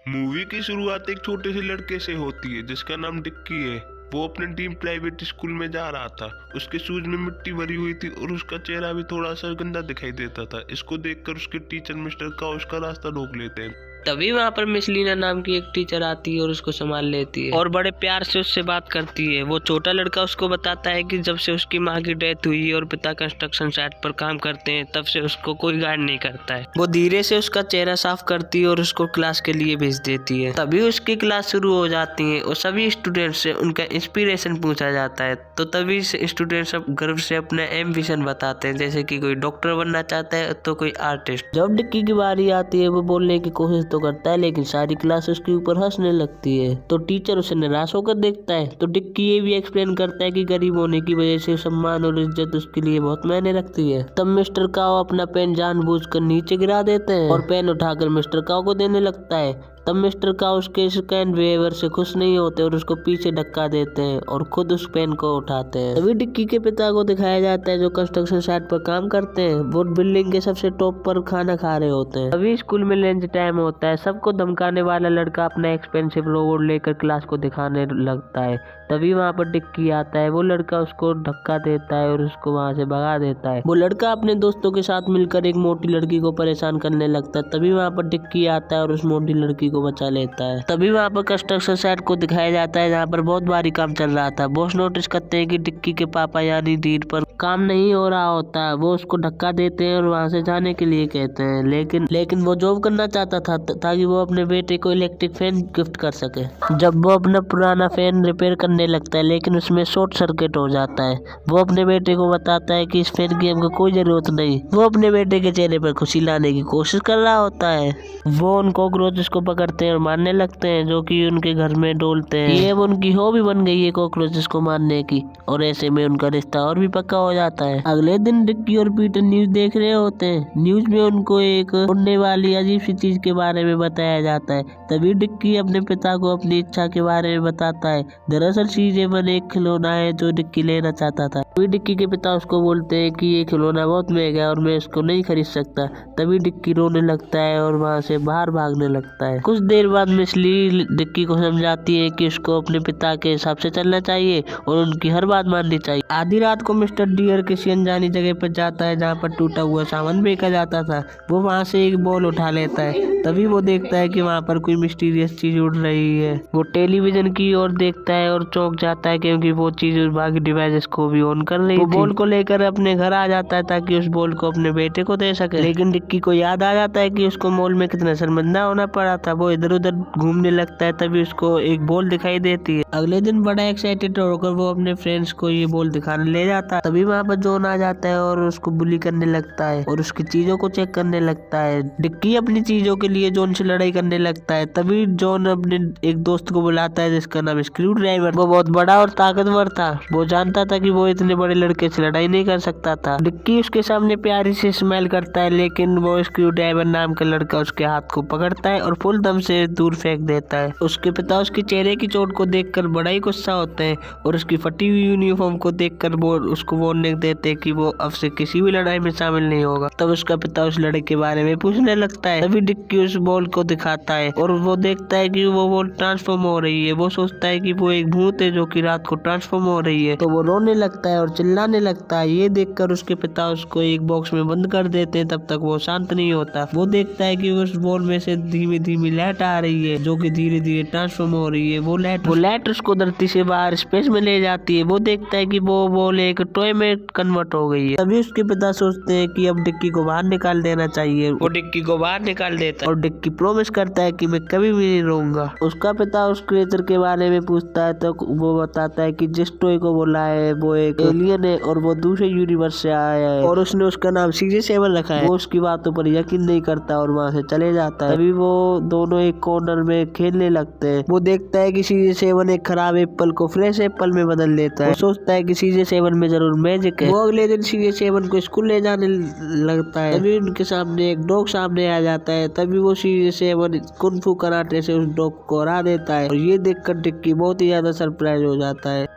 Movie की शुरुआत एक छोटे से लड़के से होती है जिसका नाम डिक्की है। वो अपने ड्रीम प्राइवेट स्कूल में जा रहा था। उसके शूज में मिट्टी भरी हुई थी और उसका चेहरा भी थोड़ा सा गंदा दिखाई देता था। इसको देखकर उसके टीचर मिस्टर काओ उसका रास्ता रोक लेते हैं। तभी वहाँ पर मिस लीना नाम की एक टीचर आती है और उसको संभाल लेती है और बड़े प्यार से उससे बात करती है। वो छोटा लड़का उसको बताता है कि जब से उसकी माँ की डेथ हुई और पिता कंस्ट्रक्शन साइट पर काम करते हैं तब से उसको कोई गाइड नहीं करता है। वो धीरे से उसका चेहरा साफ करती है और उसको क्लास के लिए भेज देती है। तभी उसकी क्लास शुरू हो जाती है और सभी स्टूडेंट से उनका इंस्पिरेशन पूछा जाता है। तो तभी स्टूडेंट सब गर्व से अपना एम्बिशन बताते हैं, जैसे कि कोई डॉक्टर बनना चाहता है तो कोई आर्टिस्ट। जब डिक्की की बारी आती है वो बोलने की कोशिश तो करता है लेकिन सारी क्लास उसके ऊपर हंसने लगती है। तो टीचर उसे निराश होकर देखता है। तो डिक्की ये भी एक्सप्लेन करता है कि गरीब होने की वजह से सम्मान और इज्जत उसके लिए बहुत मायने रखती है। तब मिस्टर काओ अपना पेन जानबूझकर नीचे गिरा देते हैं और पेन उठाकर मिस्टर काओ को देने लगता है। तब मिस्टर काओ उसके इस काइंड बिहेवियर से खुश नहीं होते और उसको पीछे धक्का देते हैं और खुद उस पेन को उठाते हैं। तभी डिक्की के पिता को दिखाया जाता है जो कंस्ट्रक्शन साइट पर काम करते हैं। वो बिल्डिंग के सबसे टॉप पर खाना खा रहे होते हैं। तभी स्कूल में लंच टाइम होता है। सबको धमकाने वाला लड़का अपना एक्सपेंसिव रोबोट लेकर क्लास को दिखाने लगता है। तभी वहाँ पर डिक्की आता है। वो लड़का उसको धक्का देता है और उसको वहाँ से भगा देता है। वो लड़का अपने दोस्तों के साथ मिलकर एक मोटी लड़की को परेशान करने लगता है। तभी वहाँ पर डिक्की आता है और उस मोटी लड़की को बचा लेता है। तभी वहाँ पर कंस्ट्रक्शन साइट को दिखाया जाता है जहाँ पर बहुत भारी काम चल रहा था। बॉस नोटिस करते हैं कि डिक्की के पापा यानी धीर पर काम नहीं हो रहा होता है। वो उसको धक्का देते हैं और वहाँ से जाने के लिए कहते हैं, लेकिन वो जॉब करना चाहता था ताकि वो अपने बेटे को इलेक्ट्रिक फैन गिफ्ट कर सके। जब वो अपना पुराना फैन रिपेयर करने लगता है लेकिन उसमें शॉर्ट सर्किट हो जाता है। वो अपने बेटे को बताता है कि इस फैन की हमको कोई जरूरत नहीं। वो अपने बेटे के चेहरे पर खुशी लाने की कोशिश कर रहा होता है। वो उन कॉकरोचेस को पकड़ते हैं और मारने लगते हैं जो कि उनके घर में डोलते हैं। ये अब उनकी हॉबी बन गई है कॉकरोचेस को मारने की और ऐसे में उनका रिश्ता और भी पक्का हो जाता है। अगले दिन डिक्की और पीटर न्यूज देख रहे होते हैं। न्यूज में उनको एक उड़ने वाली अजीब सी चीज के बारे में बताया जाता है। तभी डिक्की अपने पिता को अपनी इच्छा के बारे में बताता है। दरअसल सीजेवन एक खिलौना है जो डिक्की लेना चाहता था। तभी डिक्की के पिता उसको बोलते हैं कि ये खिलौना बहुत महंगा है और मैं इसको नहीं खरीद सकता। तभी डिक्की रोने लगता है और वहाँ से बाहर भागने लगता है। कुछ देर बाद मिस ली डिक्की को समझाती है कि उसको अपने पिता के हिसाब से चलना चाहिए और उनकी हर बात माननी चाहिए। आधी रात को मिस्टर डियर किसी अनजानी जगह पर जाता है जहाँ पर टूटा हुआ सामान बेचा जाता था। वो वहाँ से एक बॉल उठा लेता है। तभी वो देखता है कि वहाँ पर कोई मिस्टीरियस चीज उड़ रही है। वो टेलीविजन की ओर देखता है और चौंक जाता है क्योंकि वो चीज बाकी डिवाइसेस को भी ऑन कर रही थी। वो बॉल को लेकर अपने घर आ जाता है ताकि उस बॉल को अपने बेटे को दे सके। लेकिन डिक्की को याद आ जाता है कि उसको मॉल में कितना शर्मिंदा होना पड़ा था। वो इधर उधर घूमने लगता है। तभी उसको एक बॉल दिखाई देती है। अगले दिन बड़ा एक्साइटेड होकर वो अपने फ्रेंड्स को ये बॉल दिखाने ले जाता है। तभी वहाँ पर जॉन आ जाता है और उसको बुली करने लगता है और उसकी चीजों को चेक करने लगता है। डिक्की अपनी चीजों के लिए जॉन से लड़ाई करने लगता है। तभी जॉन अपने एक दोस्त को बुलाता है जिसका नाम स्क्रू ड्राइवर। वो बहुत बड़ा और ताकतवर था। वो जानता था कि वो इतने बड़े लड़के से लड़ाई नहीं कर सकता था। डिक्की उसके सामने प्यारी से स्माइल करता है लेकिन वो स्क्रू ड्राइवर नाम का लड़का उसके हाथ को पकड़ता है और फुल दम से दूर फेंक देता है। उसके पिता उसके चेहरे की चोट को देखकर बड़ा ही गुस्सा होते हैं और उसकी फटी हुई यूनिफॉर्म को देखकर वो उसको वार्निंग देते हैं कि वो अब से किसी भी लड़ाई में शामिल नहीं होगा। तब उसका पिता उस लड़के के बारे में पूछने लगता है। तभी डिक्की उस बॉल को दिखाता है और वो देखता है कि वो बॉल ट्रांसफॉर्म हो रही है। वो सोचता है कि वो एक भूत है जो कि रात को ट्रांसफॉर्म हो रही है। तो वो रोने लगता है और चिल्लाने लगता है। ये देखकर उसके पिता उसको एक बॉक्स में बंद कर देते हैं। तब तक वो शांत नहीं होता। वो देखता है कि उस बॉल में से धीमी धीमी लाइट आ रही है जो कि धीरे धीरे ट्रांसफॉर्म हो रही है। वो लाइट उसको धरती से बाहर स्पेस में ले जाती है। वो देखता है कि वो बॉल एक टॉय में कन्वर्ट हो गई है। तभी उसके पिता सोचते हैं कि अब डिक्की को बाहर निकाल देना चाहिए। वो डिक्की को बाहर निकाल देता है और डिक्की प्रॉमिस करता है कि मैं कभी भी नहीं रहूंगा। उसका पिता उस क्रिएचर के बारे में पूछता है तो वो बताता है कि जिस टॉय को बोला है वो एक एलियन है और वो दूसरे यूनिवर्स से आया है और उसने उसका नाम CJ7 रखा है। वो उसकी बातों पर यकीन नहीं करता और वहाँ से चले जाता है। तभी वो दोनों एक कॉर्नर में खेलने लगते हैं। वो देखता है कि CJ7 एक खराब एप्पल को फ्रेश एप्पल में बदल देता है। वो सोचता है कि CJ7 में जरूर मैजिक है। वो अगले दिन CJ7 को स्कूल ले जाने लगता है। तभी उनके सामने एक डॉग सामने आ जाता है। तभी वो CJ7 कुंग-फू कराटे से उस डॉग को हरा देता है और ये देखकर डिक्की बहुत ही ज्यादा सरप्राइज हो जाता है।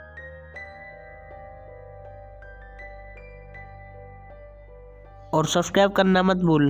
और सब्सक्राइब करना मत भूलना।